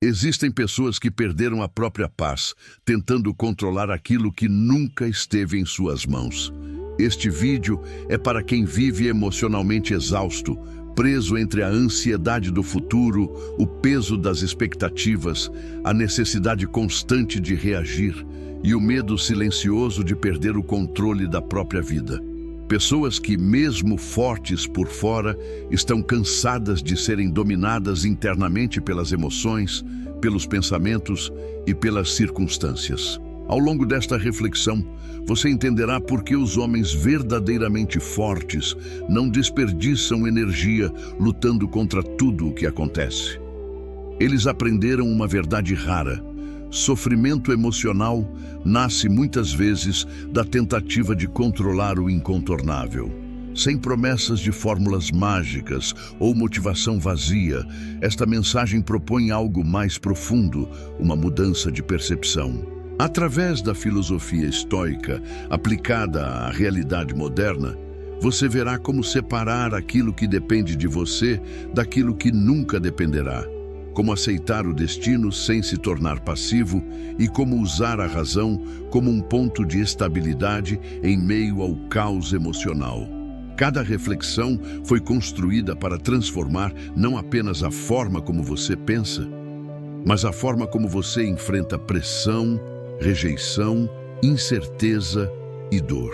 Existem pessoas que perderam a própria paz, tentando controlar aquilo que nunca esteve em suas mãos. Este vídeo é para quem vive emocionalmente exausto, preso entre a ansiedade do futuro, o peso das expectativas, a necessidade constante de reagir e o medo silencioso de perder o controle da própria vida. Pessoas que, mesmo fortes por fora, estão cansadas de serem dominadas internamente pelas emoções, pelos pensamentos e pelas circunstâncias. Ao longo desta reflexão, você entenderá por que os homens verdadeiramente fortes não desperdiçam energia lutando contra tudo o que acontece. Eles aprenderam uma verdade rara. Sofrimento emocional nasce muitas vezes da tentativa de controlar o incontornável. Sem promessas de fórmulas mágicas ou motivação vazia, esta mensagem propõe algo mais profundo, uma mudança de percepção. Através da filosofia estoica aplicada à realidade moderna, você verá como separar aquilo que depende de você daquilo que nunca dependerá. Como aceitar o destino sem se tornar passivo e como usar a razão como um ponto de estabilidade em meio ao caos emocional. Cada reflexão foi construída para transformar não apenas a forma como você pensa, mas a forma como você enfrenta pressão, rejeição, incerteza e dor.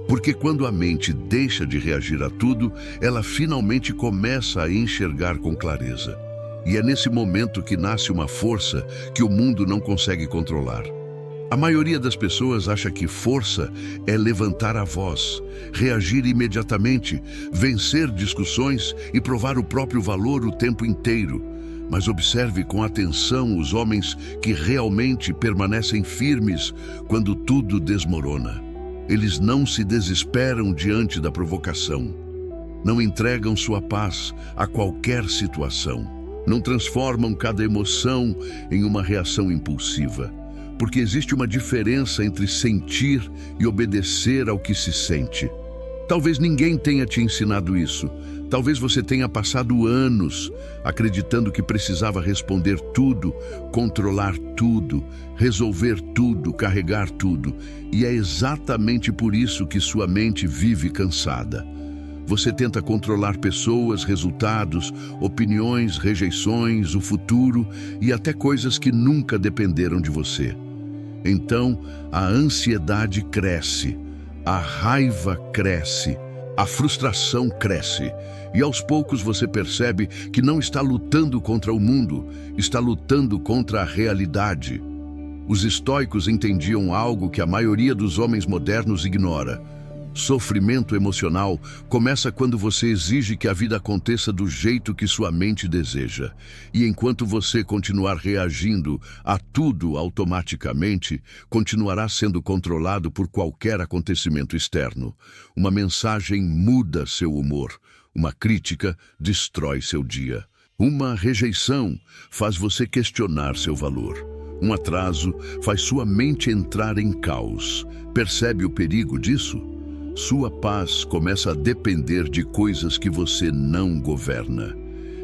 Porque quando a mente deixa de reagir a tudo, ela finalmente começa a enxergar com clareza. E é nesse momento que nasce uma força que o mundo não consegue controlar. A maioria das pessoas acha que força é levantar a voz, reagir imediatamente, vencer discussões e provar o próprio valor o tempo inteiro. Mas observe com atenção os homens que realmente permanecem firmes quando tudo desmorona. Eles não se desesperam diante da provocação. Não entregam sua paz a qualquer situação. Não transformam cada emoção em uma reação impulsiva, porque existe uma diferença entre sentir e obedecer ao que se sente. Talvez ninguém tenha te ensinado isso. Talvez você tenha passado anos acreditando que precisava responder tudo, controlar tudo, resolver tudo, carregar tudo. E é exatamente por isso que sua mente vive cansada. Você tenta controlar pessoas, resultados, opiniões, rejeições, o futuro e até coisas que nunca dependeram de você. Então, a ansiedade cresce, a raiva cresce, a frustração cresce. E aos poucos você percebe que não está lutando contra o mundo, está lutando contra a realidade. Os estoicos entendiam algo que a maioria dos homens modernos ignora. Sofrimento emocional começa quando você exige que a vida aconteça do jeito que sua mente deseja. E enquanto você continuar reagindo a tudo automaticamente, continuará sendo controlado por qualquer acontecimento externo. Uma mensagem muda seu humor. Uma crítica destrói seu dia. Uma rejeição faz você questionar seu valor. Um atraso faz sua mente entrar em caos. Percebe o perigo disso? Sua paz começa a depender de coisas que você não governa.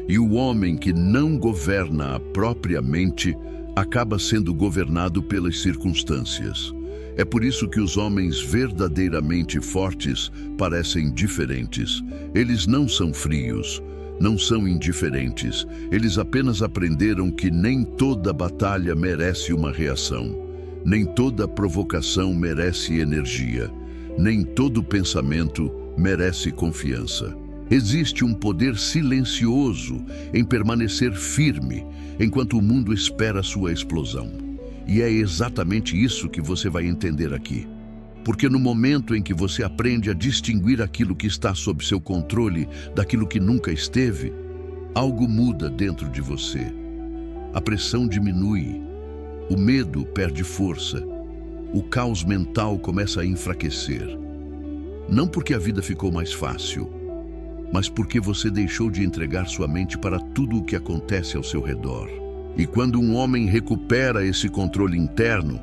E o homem que não governa a própria mente acaba sendo governado pelas circunstâncias. É por isso que os homens verdadeiramente fortes parecem diferentes. Eles não são frios, não são indiferentes. Eles apenas aprenderam que nem toda batalha merece uma reação. Nem toda provocação merece energia. Nem todo pensamento merece confiança. Existe um poder silencioso em permanecer firme enquanto o mundo espera sua explosão. E é exatamente isso que você vai entender aqui. Porque no momento em que você aprende a distinguir aquilo que está sob seu controle daquilo que nunca esteve, algo muda dentro de você. A pressão diminui, o medo perde força. O caos mental começa a enfraquecer. Não porque a vida ficou mais fácil, mas porque você deixou de entregar sua mente para tudo o que acontece ao seu redor. E quando um homem recupera esse controle interno,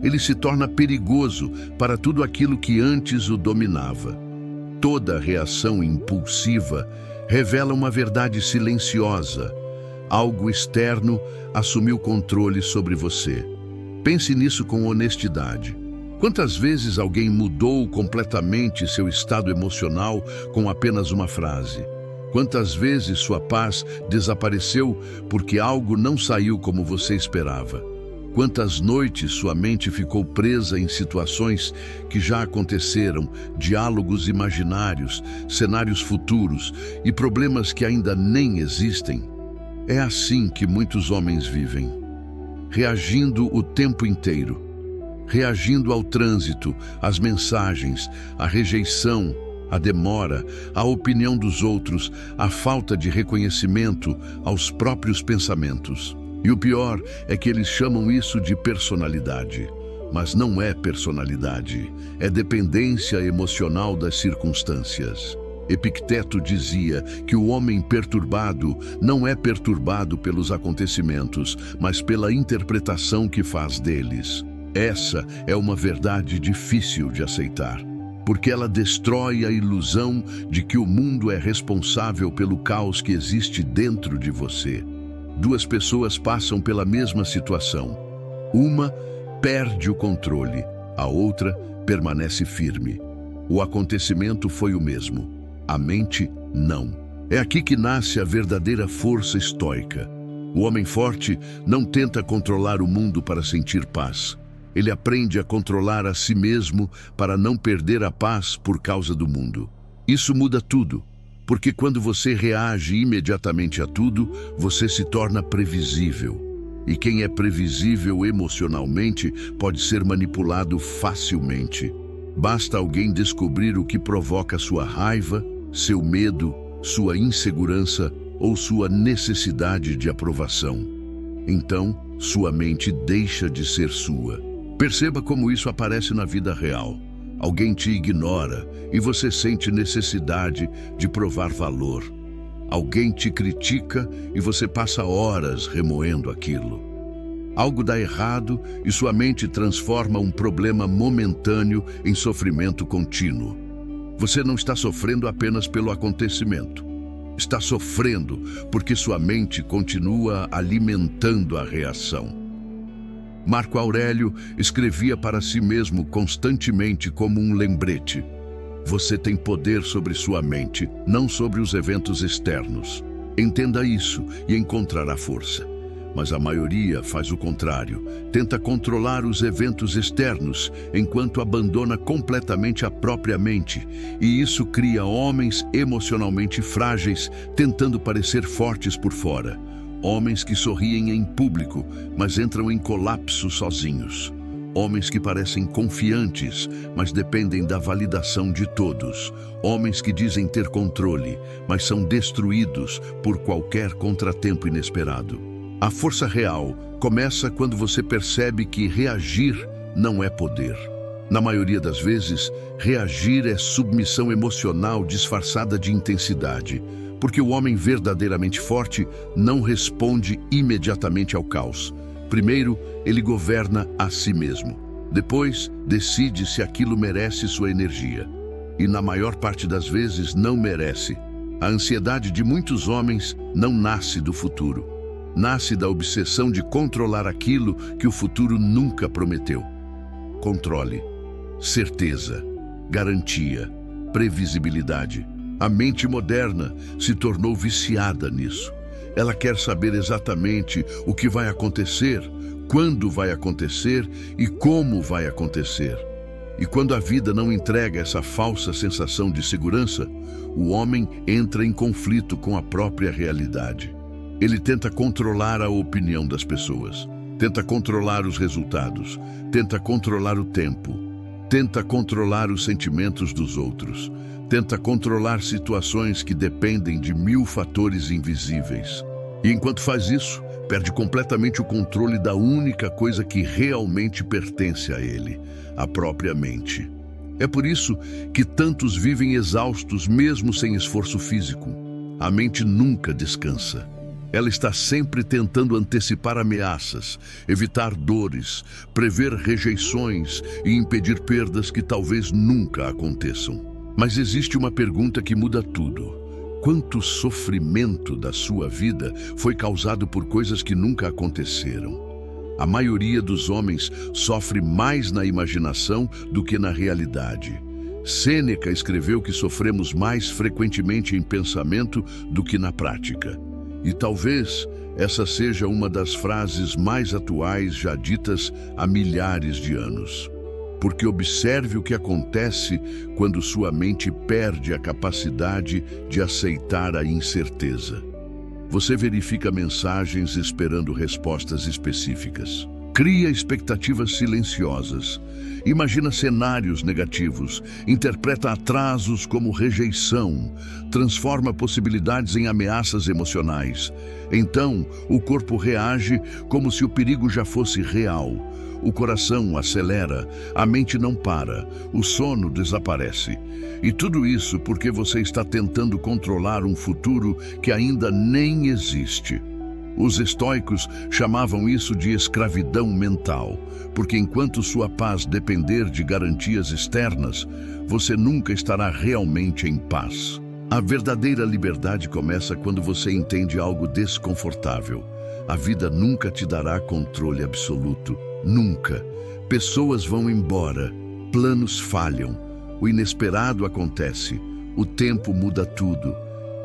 ele se torna perigoso para tudo aquilo que antes o dominava. Toda reação impulsiva revela uma verdade silenciosa. Algo externo assumiu controle sobre você. Pense nisso com honestidade. Quantas vezes alguém mudou completamente seu estado emocional com apenas uma frase? Quantas vezes sua paz desapareceu porque algo não saiu como você esperava? Quantas noites sua mente ficou presa em situações que já aconteceram, diálogos imaginários, cenários futuros e problemas que ainda nem existem? É assim que muitos homens vivem, reagindo o tempo inteiro, reagindo ao trânsito, às mensagens, à rejeição, à demora, à opinião dos outros, à falta de reconhecimento, aos próprios pensamentos. E o pior é que eles chamam isso de personalidade. Mas não é personalidade, é dependência emocional das circunstâncias. Epicteto dizia que o homem perturbado não é perturbado pelos acontecimentos, mas pela interpretação que faz deles. Essa é uma verdade difícil de aceitar, porque ela destrói a ilusão de que o mundo é responsável pelo caos que existe dentro de você. Duas pessoas passam pela mesma situação. Uma perde o controle, a outra permanece firme. O acontecimento foi o mesmo, a mente não. É aqui que nasce a verdadeira força estoica. O homem forte não tenta controlar o mundo para sentir paz. Ele aprende a controlar a si mesmo para não perder a paz por causa do mundo. Isso muda tudo. Porque quando você reage imediatamente a tudo, você se torna previsível. E quem é previsível emocionalmente pode ser manipulado facilmente. Basta alguém descobrir o que provoca sua raiva, seu medo, sua insegurança ou sua necessidade de aprovação. Então, sua mente deixa de ser sua. Perceba como isso aparece na vida real. Alguém te ignora e você sente necessidade de provar valor. Alguém te critica e você passa horas remoendo aquilo. Algo dá errado e sua mente transforma um problema momentâneo em sofrimento contínuo. Você não está sofrendo apenas pelo acontecimento. Está sofrendo porque sua mente continua alimentando a reação. Marco Aurélio escrevia para si mesmo constantemente como um lembrete: você tem poder sobre sua mente, não sobre os eventos externos. Entenda isso e encontrará força. Mas a maioria faz o contrário, tenta controlar os eventos externos, enquanto abandona completamente a própria mente. E isso cria homens emocionalmente frágeis, tentando parecer fortes por fora. Homens que sorriem em público, mas entram em colapso sozinhos. Homens que parecem confiantes, mas dependem da validação de todos. Homens que dizem ter controle, mas são destruídos por qualquer contratempo inesperado. A força real começa quando você percebe que reagir não é poder. Na maioria das vezes, reagir é submissão emocional disfarçada de intensidade. Porque o homem verdadeiramente forte não responde imediatamente ao caos. Primeiro, ele governa a si mesmo. Depois, decide se aquilo merece sua energia. E na maior parte das vezes, não merece. A ansiedade de muitos homens não nasce do futuro. Nasce da obsessão de controlar aquilo que o futuro nunca prometeu. Controle, certeza, garantia, previsibilidade. A mente moderna se tornou viciada nisso. Ela quer saber exatamente o que vai acontecer, quando vai acontecer e como vai acontecer. E quando a vida não entrega essa falsa sensação de segurança, o homem entra em conflito com a própria realidade. Ele tenta controlar a opinião das pessoas, tenta controlar os resultados, tenta controlar o tempo, tenta controlar os sentimentos dos outros. Tenta controlar situações que dependem de 1000 fatores invisíveis. E enquanto faz isso, perde completamente o controle da única coisa que realmente pertence a ele, a própria mente. É por isso que tantos vivem exaustos mesmo sem esforço físico. A mente nunca descansa. Ela está sempre tentando antecipar ameaças, evitar dores, prever rejeições e impedir perdas que talvez nunca aconteçam. Mas existe uma pergunta que muda tudo. Quanto sofrimento da sua vida foi causado por coisas que nunca aconteceram? A maioria dos homens sofre mais na imaginação do que na realidade. Sêneca escreveu que sofremos mais frequentemente em pensamento do que na prática. E talvez essa seja uma das frases mais atuais já ditas há milhares de anos. Porque observe o que acontece quando sua mente perde a capacidade de aceitar a incerteza. Você verifica mensagens esperando respostas específicas. Cria expectativas silenciosas. Imagina cenários negativos. Interpreta atrasos como rejeição. Transforma possibilidades em ameaças emocionais. Então, o corpo reage como se o perigo já fosse real. O coração acelera, a mente não para, o sono desaparece. E tudo isso porque você está tentando controlar um futuro que ainda nem existe. Os estoicos chamavam isso de escravidão mental, porque enquanto sua paz depender de garantias externas, você nunca estará realmente em paz. A verdadeira liberdade começa quando você entende algo desconfortável. A vida nunca te dará controle absoluto. Nunca. Pessoas vão embora, planos falham, o inesperado acontece, o tempo muda tudo.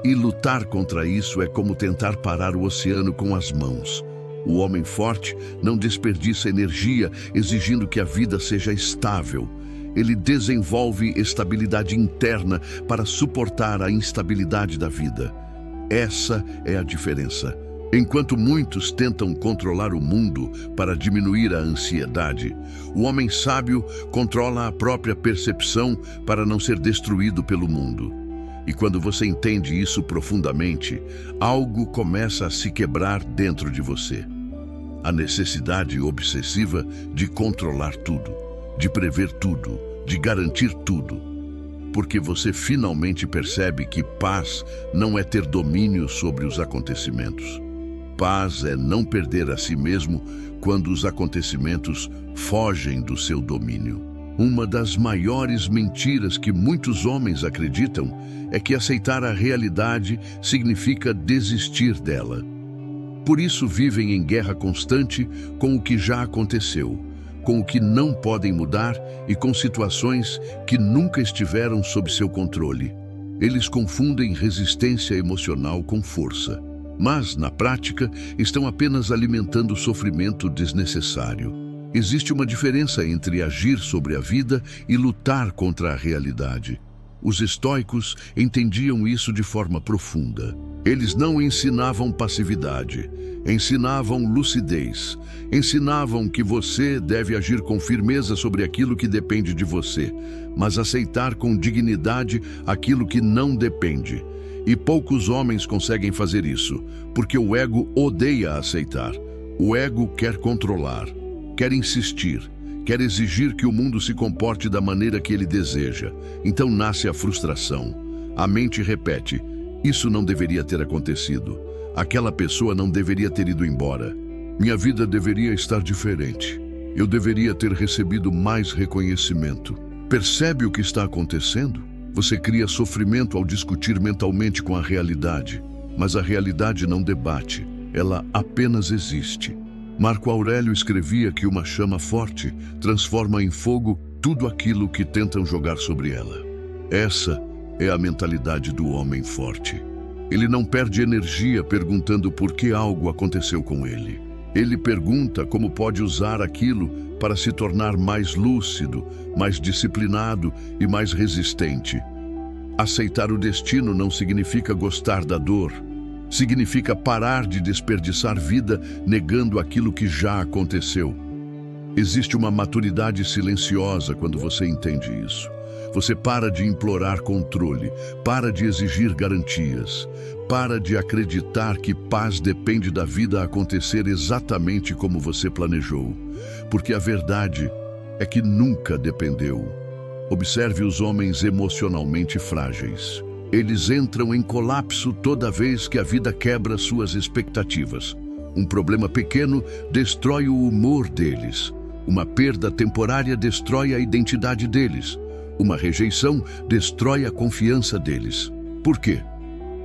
E lutar contra isso é como tentar parar o oceano com as mãos. O homem forte não desperdiça energia exigindo que a vida seja estável. Ele desenvolve estabilidade interna para suportar a instabilidade da vida. Essa é a diferença. Enquanto muitos tentam controlar o mundo para diminuir a ansiedade, o homem sábio controla a própria percepção para não ser destruído pelo mundo. E quando você entende isso profundamente, algo começa a se quebrar dentro de você. A necessidade obsessiva de controlar tudo, de prever tudo, de garantir tudo. Porque você finalmente percebe que paz não é ter domínio sobre os acontecimentos. Paz é não perder a si mesmo quando os acontecimentos fogem do seu domínio. Uma das maiores mentiras que muitos homens acreditam é que aceitar a realidade significa desistir dela. Por isso vivem em guerra constante com o que já aconteceu, com o que não podem mudar e com situações que nunca estiveram sob seu controle. Eles confundem resistência emocional com força. Mas, na prática, estão apenas alimentando o sofrimento desnecessário. Existe uma diferença entre agir sobre a vida e lutar contra a realidade. Os estoicos entendiam isso de forma profunda. Eles não ensinavam passividade, ensinavam lucidez, ensinavam que você deve agir com firmeza sobre aquilo que depende de você, mas aceitar com dignidade aquilo que não depende. E poucos homens conseguem fazer isso, porque o ego odeia aceitar. O ego quer controlar, quer insistir, quer exigir que o mundo se comporte da maneira que ele deseja. Então nasce a frustração. A mente repete: isso não deveria ter acontecido. Aquela pessoa não deveria ter ido embora. Minha vida deveria estar diferente. Eu deveria ter recebido mais reconhecimento. Percebe o que está acontecendo? Você cria sofrimento ao discutir mentalmente com a realidade, mas a realidade não debate, ela apenas existe. Marco Aurélio escrevia que uma chama forte transforma em fogo tudo aquilo que tentam jogar sobre ela. Essa é a mentalidade do homem forte. Ele não perde energia perguntando por que algo aconteceu com ele. Ele pergunta como pode usar aquilo para se tornar mais lúcido, mais disciplinado e mais resistente. Aceitar o destino não significa gostar da dor. Significa parar de desperdiçar vida negando aquilo que já aconteceu. Existe uma maturidade silenciosa quando você entende isso. Você para de implorar controle, para de exigir garantias, para de acreditar que paz depende da vida acontecer exatamente como você planejou, porque a verdade é que nunca dependeu. Observe os homens emocionalmente frágeis. Eles entram em colapso toda vez que a vida quebra suas expectativas. Um problema pequeno destrói o humor deles. Uma perda temporária destrói a identidade deles. Uma rejeição destrói a confiança deles. Por quê?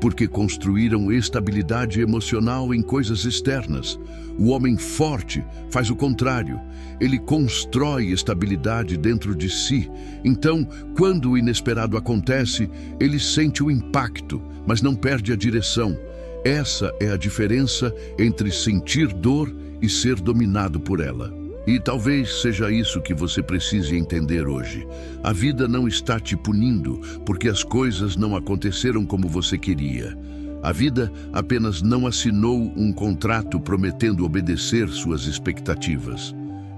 porque construíram estabilidade emocional em coisas externas. O homem forte faz o contrário. Ele constrói estabilidade dentro de si. Então, quando o inesperado acontece, ele sente o impacto, mas não perde a direção. Essa é a diferença entre sentir dor e ser dominado por ela. E talvez seja isso que você precise entender hoje. A vida não está te punindo porque as coisas não aconteceram como você queria. A vida apenas não assinou um contrato prometendo obedecer suas expectativas.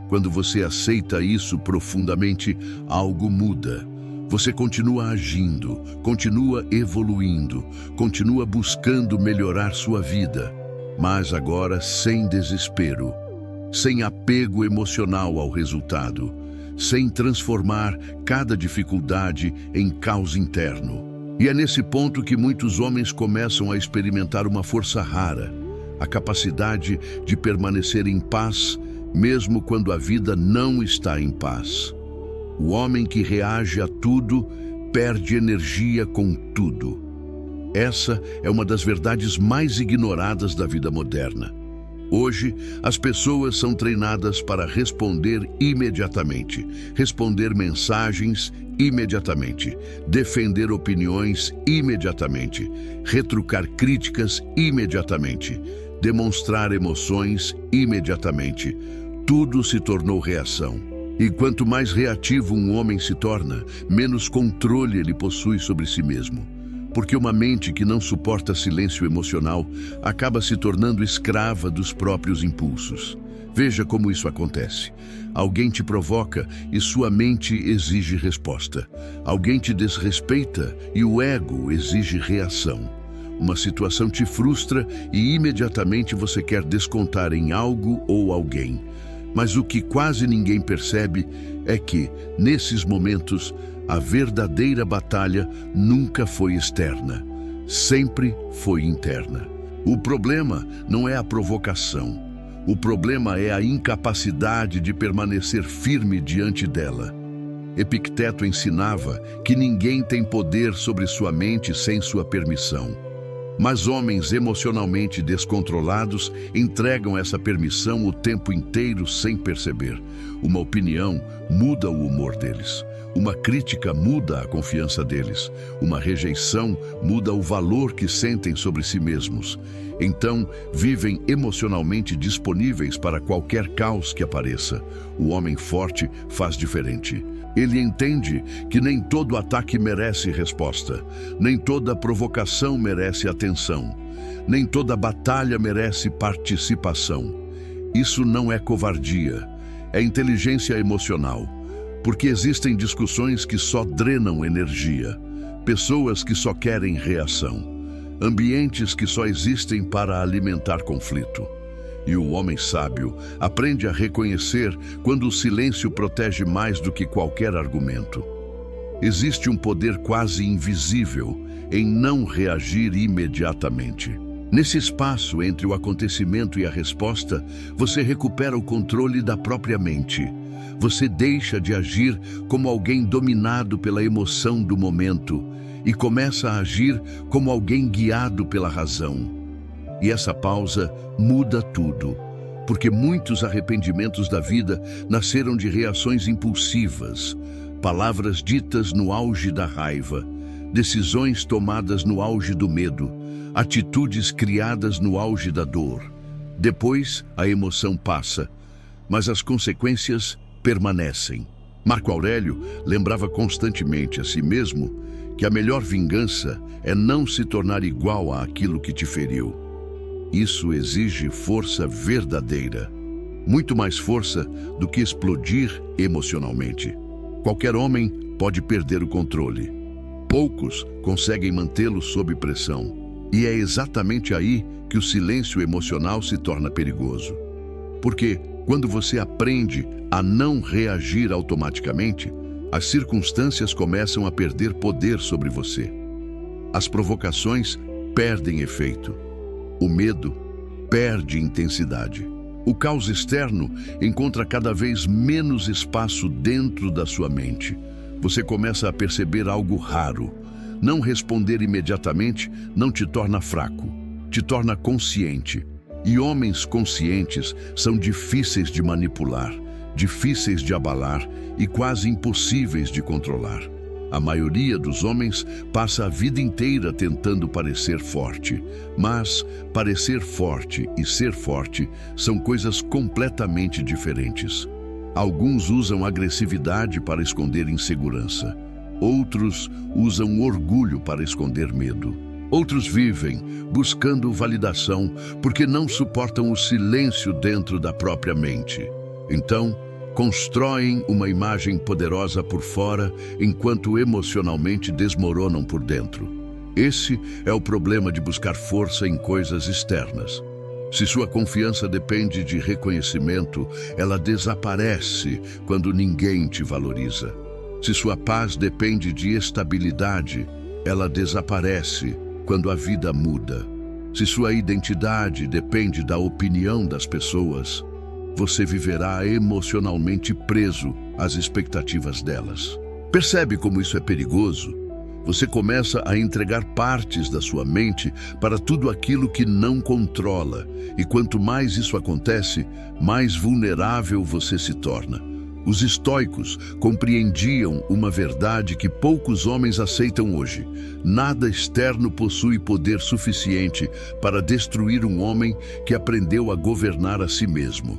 Quando você aceita isso profundamente, algo muda. Você continua agindo, continua evoluindo, continua buscando melhorar sua vida, mas agora sem desespero, sem apego emocional ao resultado, sem transformar cada dificuldade em caos interno. E é nesse ponto que muitos homens começam a experimentar uma força rara, a capacidade de permanecer em paz, mesmo quando a vida não está em paz. O homem que reage a tudo perde energia com tudo. Essa é uma das verdades mais ignoradas da vida moderna. Hoje, as pessoas são treinadas para responder imediatamente, responder mensagens imediatamente, defender opiniões imediatamente, retrucar críticas imediatamente, demonstrar emoções imediatamente. Tudo se tornou reação. E quanto mais reativo um homem se torna, menos controle ele possui sobre si mesmo. Porque uma mente que não suporta silêncio emocional acaba se tornando escrava dos próprios impulsos. Veja como isso acontece. Alguém te provoca e sua mente exige resposta. Alguém te desrespeita e o ego exige reação. Uma situação te frustra e imediatamente você quer descontar em algo ou alguém. Mas o que quase ninguém percebe é que, nesses momentos, a verdadeira batalha nunca foi externa, sempre foi interna. O problema não é a provocação, o problema é a incapacidade de permanecer firme diante dela. Epicteto ensinava que ninguém tem poder sobre sua mente sem sua permissão. Mas homens emocionalmente descontrolados entregam essa permissão o tempo inteiro sem perceber. Uma opinião muda o humor deles. Uma crítica muda a confiança deles. Uma rejeição muda o valor que sentem sobre si mesmos. Então, vivem emocionalmente disponíveis para qualquer caos que apareça. O homem forte faz diferente. Ele entende que nem todo ataque merece resposta, nem toda provocação merece atenção, nem toda batalha merece participação. Isso não é covardia, é inteligência emocional, porque existem discussões que só drenam energia, pessoas que só querem reação, ambientes que só existem para alimentar conflito. E o homem sábio aprende a reconhecer quando o silêncio protege mais do que qualquer argumento. Existe um poder quase invisível em não reagir imediatamente. Nesse espaço entre o acontecimento e a resposta, você recupera o controle da própria mente. Você deixa de agir como alguém dominado pela emoção do momento e começa a agir como alguém guiado pela razão. E essa pausa muda tudo, porque muitos arrependimentos da vida nasceram de reações impulsivas, palavras ditas no auge da raiva, decisões tomadas no auge do medo, atitudes criadas no auge da dor. Depois, a emoção passa, mas as consequências permanecem. Marco Aurélio lembrava constantemente a si mesmo que a melhor vingança é não se tornar igual àquilo que te feriu. Isso exige força verdadeira, muito mais força do que explodir emocionalmente. Qualquer homem pode perder o controle. Poucos conseguem mantê-lo sob pressão. E é exatamente aí que o silêncio emocional se torna perigoso. Porque quando você aprende a não reagir automaticamente, as circunstâncias começam a perder poder sobre você. As provocações perdem efeito. O medo perde intensidade. O caos externo encontra cada vez menos espaço dentro da sua mente. Você começa a perceber algo raro. Não responder imediatamente não te torna fraco, te torna consciente. E homens conscientes são difíceis de manipular, difíceis de abalar e quase impossíveis de controlar. A maioria dos homens passa a vida inteira tentando parecer forte, mas parecer forte e ser forte são coisas completamente diferentes. Alguns usam agressividade para esconder insegurança. Outros usam orgulho para esconder medo. Outros vivem buscando validação porque não suportam o silêncio dentro da própria mente. Então, constroem uma imagem poderosa por fora enquanto emocionalmente desmoronam por dentro. Esse é o problema de buscar força em coisas externas. Se sua confiança depende de reconhecimento, ela desaparece quando ninguém te valoriza. Se sua paz depende de estabilidade, ela desaparece quando a vida muda. Se sua identidade depende da opinião das pessoas, você viverá emocionalmente preso às expectativas delas. Percebe como isso é perigoso? Você começa a entregar partes da sua mente para tudo aquilo que não controla, e quanto mais isso acontece, mais vulnerável você se torna. Os estoicos compreendiam uma verdade que poucos homens aceitam hoje. Nada externo possui poder suficiente para destruir um homem que aprendeu a governar a si mesmo.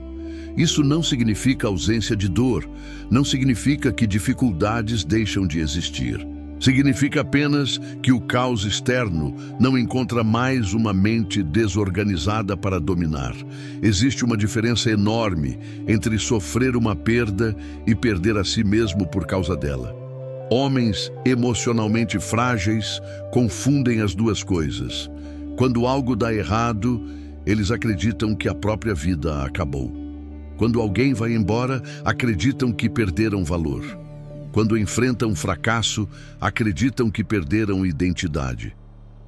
Isso não significa ausência de dor, não significa que dificuldades deixam de existir. Significa apenas que o caos externo não encontra mais uma mente desorganizada para dominar. Existe uma diferença enorme entre sofrer uma perda e perder a si mesmo por causa dela. Homens emocionalmente frágeis confundem as duas coisas. Quando algo dá errado, eles acreditam que a própria vida acabou. Quando alguém vai embora, acreditam que perderam valor. Quando enfrentam fracasso, acreditam que perderam identidade,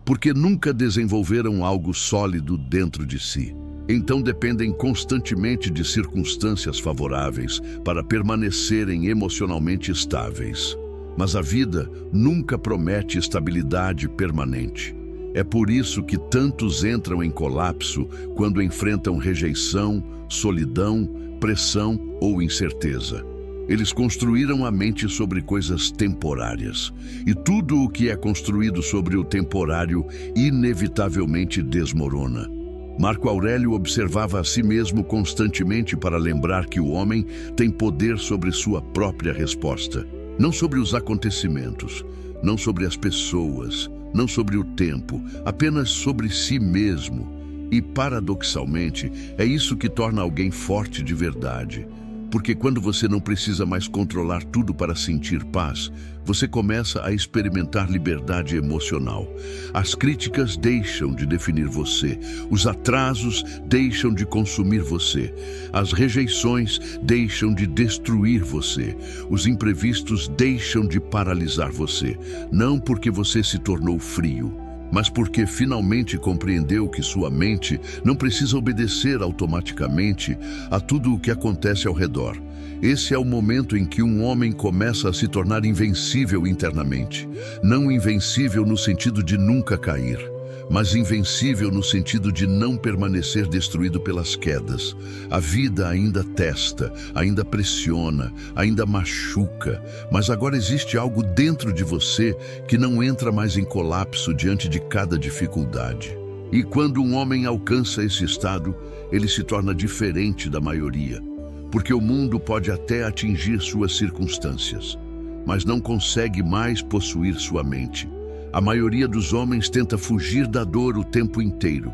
porque nunca desenvolveram algo sólido dentro de si. Então dependem constantemente de circunstâncias favoráveis para permanecerem emocionalmente estáveis. Mas a vida nunca promete estabilidade permanente. É por isso que tantos entram em colapso quando enfrentam rejeição, solidão, pressão ou incerteza. Eles construíram a mente sobre coisas temporárias, e tudo o que é construído sobre o temporário inevitavelmente desmorona. Marco Aurélio observava a si mesmo constantemente para lembrar que o homem tem poder sobre sua própria resposta, não sobre os acontecimentos, não sobre as pessoas, não sobre o tempo, apenas sobre si mesmo. E, paradoxalmente, é isso que torna alguém forte de verdade. Porque quando você não precisa mais controlar tudo para sentir paz, você começa a experimentar liberdade emocional. As críticas deixam de definir você, os atrasos deixam de consumir você, as rejeições deixam de destruir você, os imprevistos deixam de paralisar você, não porque você se tornou frio, mas porque finalmente compreendeu que sua mente não precisa obedecer automaticamente a tudo o que acontece ao redor. Esse é o momento em que um homem começa a se tornar invencível internamente. Não invencível no sentido de nunca cair, mas invencível no sentido de não permanecer destruído pelas quedas. A vida ainda testa, ainda pressiona, ainda machuca, mas agora existe algo dentro de você que não entra mais em colapso diante de cada dificuldade. E quando um homem alcança esse estado, ele se torna diferente da maioria, porque o mundo pode até atingir suas circunstâncias, mas não consegue mais possuir sua mente. A maioria dos homens tenta fugir da dor o tempo inteiro.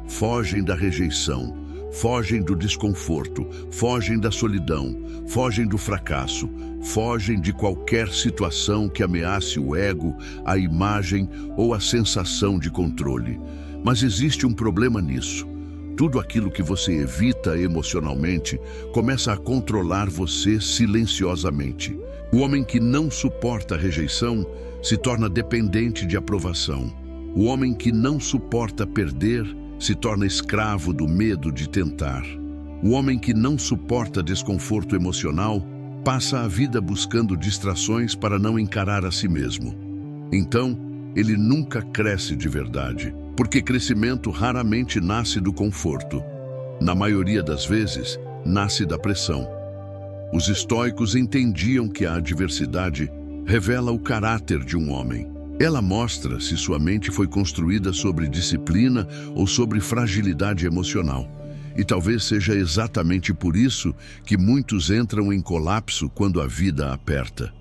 Fogem da rejeição, fogem do desconforto, fogem da solidão, fogem do fracasso, fogem de qualquer situação que ameace o ego, a imagem ou a sensação de controle. Mas existe um problema nisso. Tudo aquilo que você evita emocionalmente começa a controlar você silenciosamente. O homem que não suporta a rejeição se torna dependente de aprovação. O homem que não suporta perder se torna escravo do medo de tentar. O homem que não suporta desconforto emocional passa a vida buscando distrações para não encarar a si mesmo. Então, ele nunca cresce de verdade, porque crescimento raramente nasce do conforto. Na maioria das vezes, nasce da pressão. Os estoicos entendiam que a adversidade revela o caráter de um homem. Ela mostra se sua mente foi construída sobre disciplina ou sobre fragilidade emocional. E talvez seja exatamente por isso que muitos entram em colapso quando a vida aperta.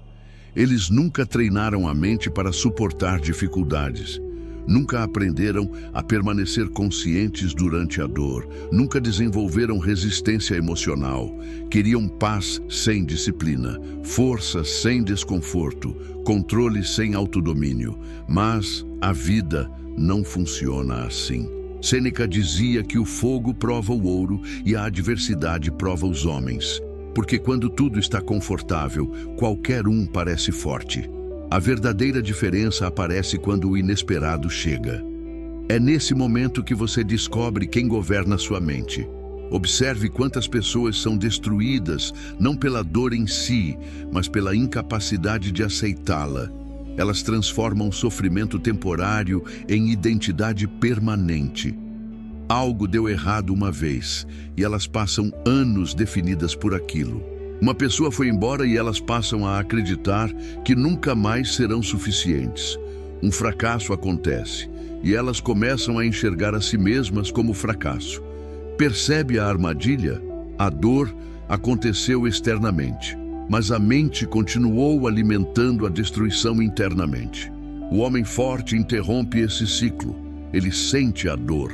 Eles nunca treinaram a mente para suportar dificuldades. Nunca aprenderam a permanecer conscientes durante a dor. Nunca desenvolveram resistência emocional. Queriam paz sem disciplina, força sem desconforto, controle sem autodomínio. Mas a vida não funciona assim. Sêneca dizia que o fogo prova o ouro e a adversidade prova os homens. Porque quando tudo está confortável, qualquer um parece forte. A verdadeira diferença aparece quando o inesperado chega. É nesse momento que você descobre quem governa sua mente. Observe quantas pessoas são destruídas, não pela dor em si, mas pela incapacidade de aceitá-la. Elas transformam o sofrimento temporário em identidade permanente. Algo deu errado uma vez, e elas passam anos definidas por aquilo. Uma pessoa foi embora e elas passam a acreditar que nunca mais serão suficientes. Um fracasso acontece, e elas começam a enxergar a si mesmas como fracasso. Percebe a armadilha? A dor aconteceu externamente, mas a mente continuou alimentando a destruição internamente. O homem forte interrompe esse ciclo. Ele sente a dor,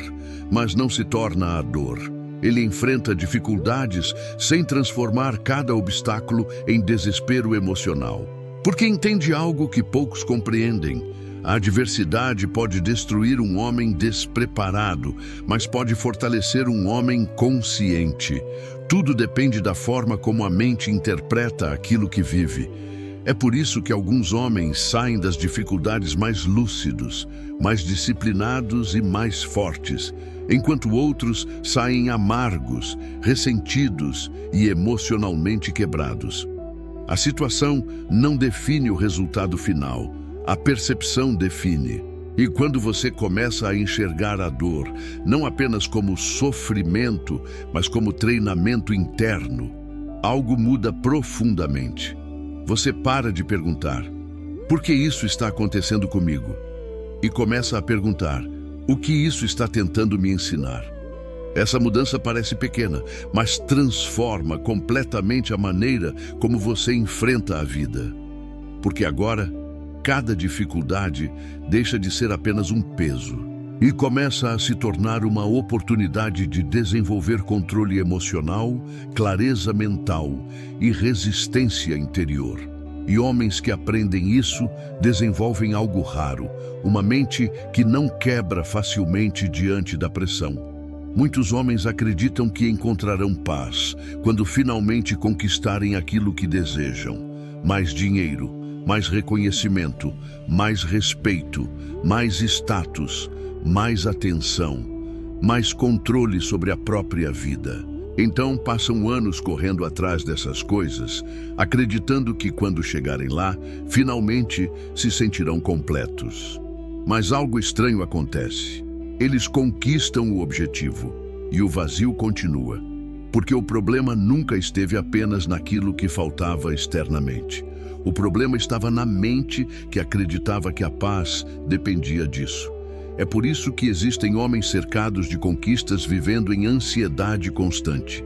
mas não se torna a dor. Ele enfrenta dificuldades sem transformar cada obstáculo em desespero emocional. Porque entende algo que poucos compreendem. A adversidade pode destruir um homem despreparado, mas pode fortalecer um homem consciente. Tudo depende da forma como a mente interpreta aquilo que vive. É por isso que alguns homens saem das dificuldades mais lúcidos, mais disciplinados e mais fortes, enquanto outros saem amargos, ressentidos e emocionalmente quebrados. A situação não define o resultado final, a percepção define. E quando você começa a enxergar a dor, não apenas como sofrimento, mas como treinamento interno, algo muda profundamente. Você para de perguntar, por que isso está acontecendo comigo? E começa a perguntar, o que isso está tentando me ensinar? Essa mudança parece pequena, mas transforma completamente a maneira como você enfrenta a vida. Porque agora, cada dificuldade deixa de ser apenas um peso e começa a se tornar uma oportunidade de desenvolver controle emocional, clareza mental e resistência interior. E homens que aprendem isso desenvolvem algo raro, uma mente que não quebra facilmente diante da pressão. Muitos homens acreditam que encontrarão paz quando finalmente conquistarem aquilo que desejam: mais dinheiro, mais reconhecimento, mais respeito, mais status, mais atenção, mais controle sobre a própria vida. Então passam anos correndo atrás dessas coisas, acreditando que quando chegarem lá, finalmente se sentirão completos. Mas algo estranho acontece. Eles conquistam o objetivo e o vazio continua, porque o problema nunca esteve apenas naquilo que faltava externamente. O problema estava na mente que acreditava que a paz dependia disso. É por isso que existem homens cercados de conquistas vivendo em ansiedade constante.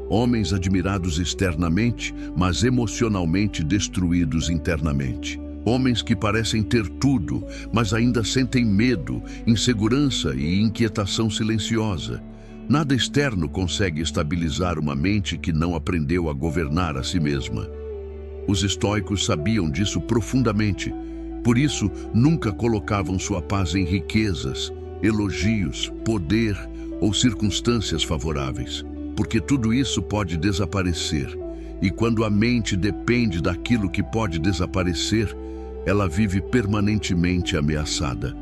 Homens admirados externamente, mas emocionalmente destruídos internamente. Homens que parecem ter tudo, mas ainda sentem medo, insegurança e inquietação silenciosa. Nada externo consegue estabilizar uma mente que não aprendeu a governar a si mesma. Os estoicos sabiam disso profundamente. Por isso, nunca colocavam sua paz em riquezas, elogios, poder ou circunstâncias favoráveis, porque tudo isso pode desaparecer. E quando a mente depende daquilo que pode desaparecer, ela vive permanentemente ameaçada.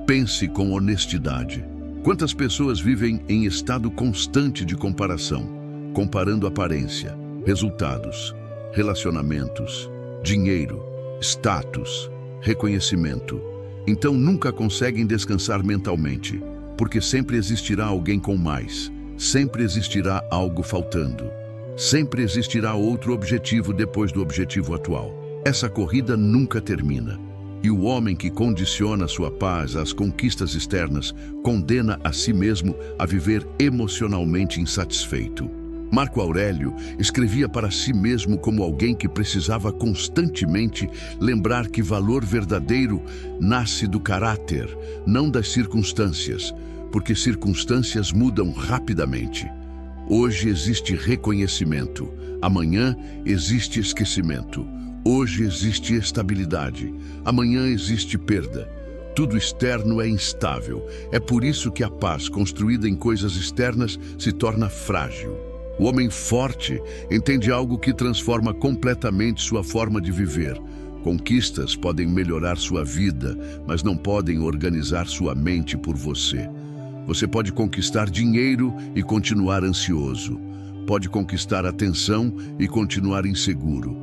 Pense com honestidade. Quantas pessoas vivem em estado constante de comparação, comparando aparência, resultados, relacionamentos, dinheiro, status, reconhecimento, Então nunca conseguem descansar mentalmente, porque sempre existirá alguém com mais, sempre existirá algo faltando, sempre existirá outro objetivo depois do objetivo atual. Essa corrida nunca termina. E o homem que condiciona sua paz às conquistas externas condena a si mesmo a viver emocionalmente insatisfeito. Marco Aurélio escrevia para si mesmo como alguém que precisava constantemente lembrar que valor verdadeiro nasce do caráter, não das circunstâncias, porque circunstâncias mudam rapidamente. Hoje existe reconhecimento, amanhã existe esquecimento. Hoje existe estabilidade, amanhã existe perda. Tudo externo é instável. É por isso que a paz construída em coisas externas se torna frágil. O homem forte entende algo que transforma completamente sua forma de viver. Conquistas podem melhorar sua vida, mas não podem organizar sua mente por você. Você pode conquistar dinheiro e continuar ansioso. Pode conquistar atenção e continuar inseguro.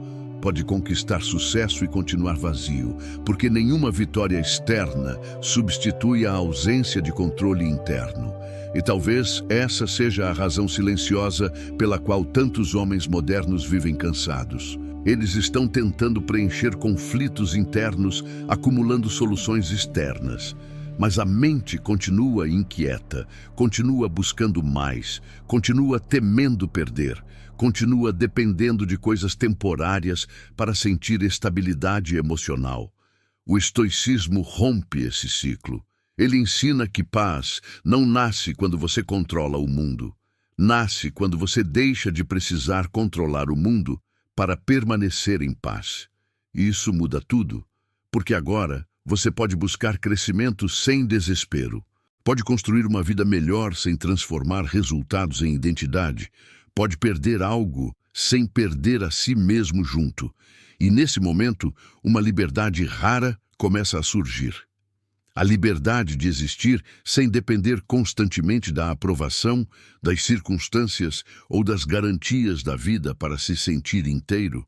Pode conquistar sucesso e continuar vazio, porque nenhuma vitória externa substitui a ausência de controle interno. E talvez essa seja a razão silenciosa pela qual tantos homens modernos vivem cansados. Eles estão tentando preencher conflitos internos, acumulando soluções externas. Mas a mente continua inquieta, continua buscando mais, continua temendo perder, continua dependendo de coisas temporárias para sentir estabilidade emocional. O estoicismo rompe esse ciclo. Ele ensina que paz não nasce quando você controla o mundo. Nasce quando você deixa de precisar controlar o mundo para permanecer em paz. E isso muda tudo, porque agora você pode buscar crescimento sem desespero. Pode construir uma vida melhor sem transformar resultados em identidade. Pode perder algo sem perder a si mesmo junto. E nesse momento, uma liberdade rara começa a surgir. A liberdade de existir sem depender constantemente da aprovação, das circunstâncias ou das garantias da vida para se sentir inteiro.